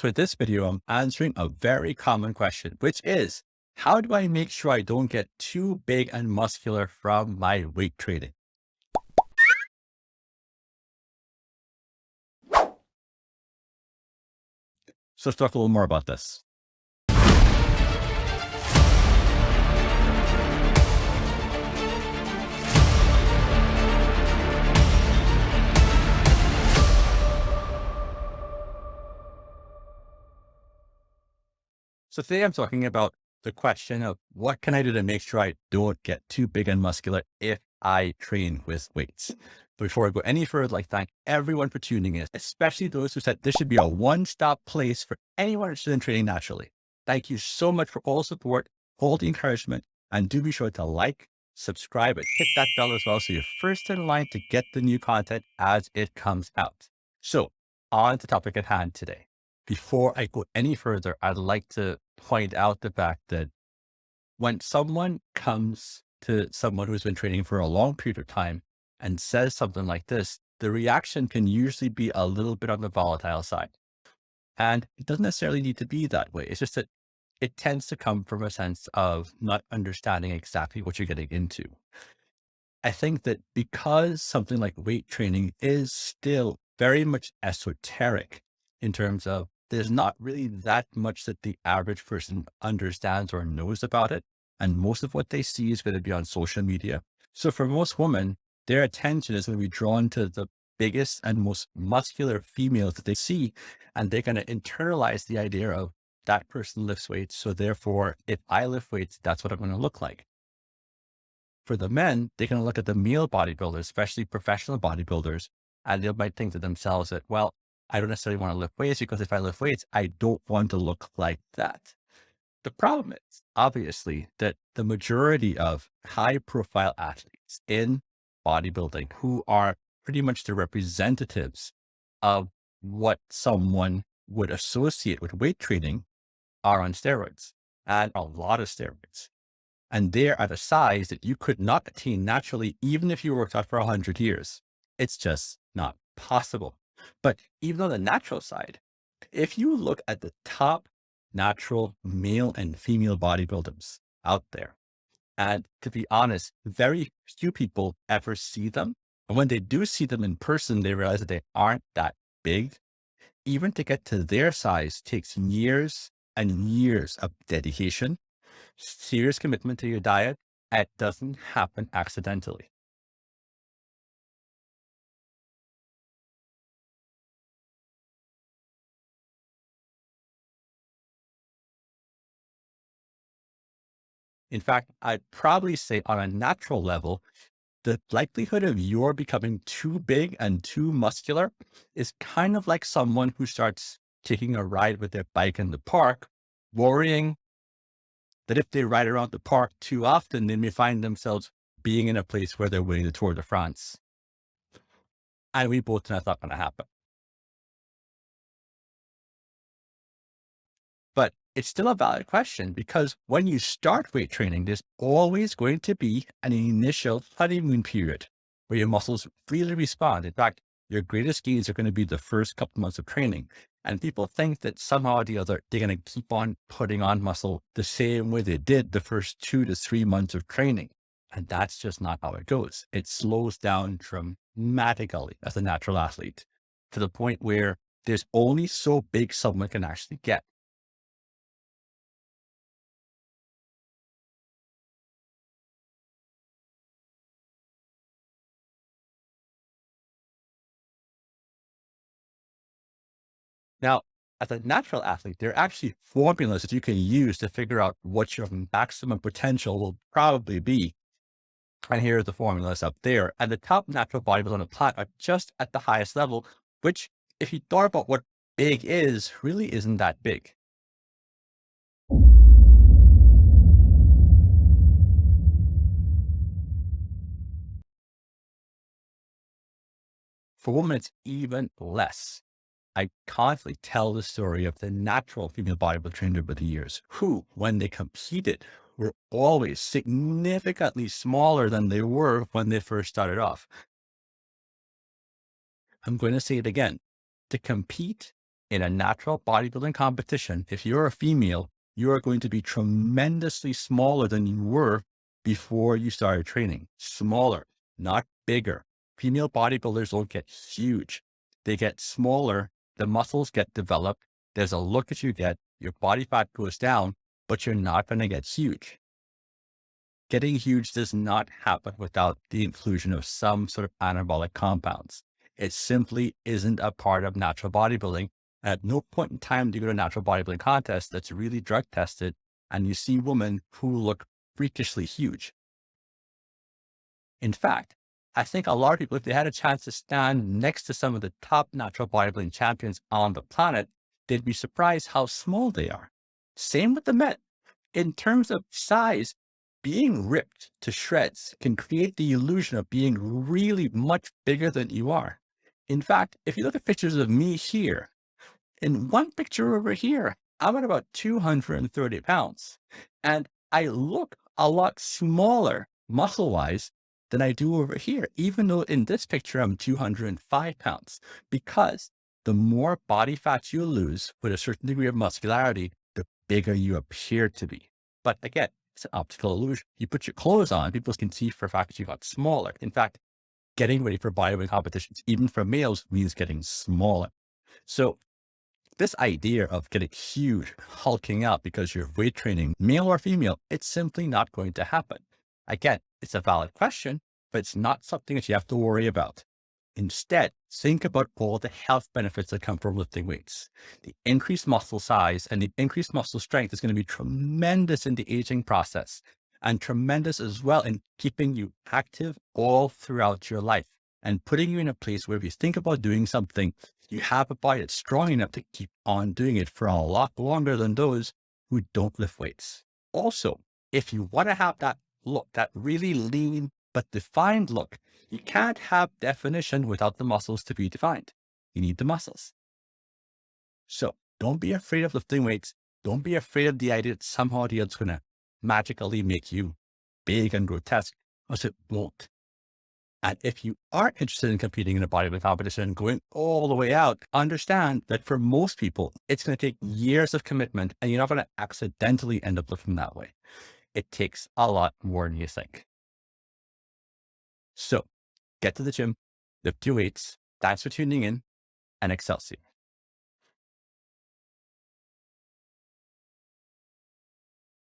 So in this video, I'm answering a very common question, which is, how do I make sure I don't get too big and muscular from my weight training? So let's talk a little more about this. So today I'm talking about the question of what can I do to make sure I don't get too big and muscular if I train with weights. Before I go any further, I'd thank everyone for tuning in, especially those who said this should be a one-stop place for anyone interested in training naturally. Thank you so much for all the support, all the encouragement, and do be sure to like, subscribe, and hit that bell as well so you're first in line to get the new content as it comes out. So on to the topic at hand today. Before I go any further, I'd like to point out the fact that when someone comes to someone who's been training for a long period of time and says something like this, the reaction can usually be a little bit on the volatile side. And it doesn't necessarily need to be that way. It's just that it tends to come from a sense of not understanding exactly what you're getting into. I think that because something like weight training is still very much esoteric in terms of there's not really that much that the average person understands or knows about it. And most of what they see is going to be on social media. So for most women, their attention is going to be drawn to the biggest and most muscular females that they see. And they're going to internalize the idea of that person lifts weights. So therefore, if I lift weights, that's what I'm going to look like. For the men, they can look at the male bodybuilders, especially professional bodybuilders, and they might think to themselves that, well, I don't necessarily want to lift weights because if I lift weights, I don't want to look like that. The problem is obviously that the majority of high profile athletes in bodybuilding who are pretty much the representatives of what someone would associate with weight training are on steroids, and a lot of steroids. And they're at a size that you could not attain naturally, even if you worked out for 100 years. It's just not possible. But even on the natural side, if you look at the top natural male and female bodybuilders out there, and to be honest, very few people ever see them. And when they do see them in person, they realize that they aren't that big. Even to get to their size takes years and years of dedication, serious commitment to your diet. It doesn't happen accidentally. In fact, I'd probably say on a natural level, the likelihood of your becoming too big and too muscular is kind of like someone who starts taking a ride with their bike in the park, worrying that if they ride around the park too often, they may find themselves being in a place where they're winning the Tour de France. And we both know that's not going to happen. But it's still a valid question because when you start weight training, there's always going to be an initial honeymoon period where your muscles really respond. In fact, your greatest gains are going to be the first couple months of training. And people think that somehow or the other, they're going to keep on putting on muscle the same way they did the first 2 to 3 months of training. And that's just not how it goes. It slows down dramatically as a natural athlete to the point where there's only so big someone can actually get. Now, as a natural athlete, there are actually formulas that you can use to figure out what your maximum potential will probably be. And here are the formulas up there. And the top natural bodybuilders on the planet are just at the highest level, which, if you thought about what big is, really isn't that big. For women, it's even less. I constantly tell the story of the natural female bodybuilder trained over the years, who, when they competed, were always significantly smaller than they were when they first started off. I'm going to say it again. To compete In a natural bodybuilding competition, if you're a female, you are going to be tremendously smaller than you were before you started training. Smaller, not bigger. Female bodybuilders don't get huge. They get smaller. The muscles get developed. There's a look that you get. Your body fat goes down, but you're not going to get huge. Getting huge does not happen without the inclusion of some sort of anabolic compounds. It simply isn't a part of natural bodybuilding. At no point in time do you go to a natural bodybuilding contest that's really drug tested and you see women who look freakishly huge. In fact, I think a lot of people, if they had a chance to stand next to some of the top natural bodybuilding champions on the planet, they'd be surprised how small they are. Same with the men. In terms of size, being ripped to shreds can create the illusion of being really much bigger than you are. In fact, if you look at pictures of me here, in one picture over here, I'm at about 230 pounds. And I look a lot smaller muscle-wise than I do over here, even though in this picture, I'm 205 pounds. Because the more body fat you lose with a certain degree of muscularity, the bigger you appear to be. But again, it's an optical illusion. You put your clothes on, people can see for a fact that you got smaller. In fact, getting ready for bodybuilding competitions, even for males, means getting smaller. So this idea of getting huge, hulking out because you're weight training, male or female, it's simply not going to happen. Again, it's a valid question, but it's not something that you have to worry about. Instead, think about all the health benefits that come from lifting weights. The increased muscle size and the increased muscle strength is going to be tremendous in the aging process and tremendous as well in keeping you active all throughout your life and putting you in a place where if you think about doing something, you have a body that's strong enough to keep on doing it for a lot longer than those who don't lift weights. Also, if you want to have that look, that really lean but defined look, you can't have definition without the muscles to be defined. You need the muscles. So don't be afraid of lifting weights. Don't be afraid of the idea that somehow the other's going to magically make you big and grotesque, because it won't. And if you are interested in competing in a bodybuilding competition, going all the way out, understand that for most people, it's going to take years of commitment and you're not going to accidentally end up lifting that way. It takes a lot more than you think. So get to the gym, lift your weights. Thanks for tuning in, and Excelsior.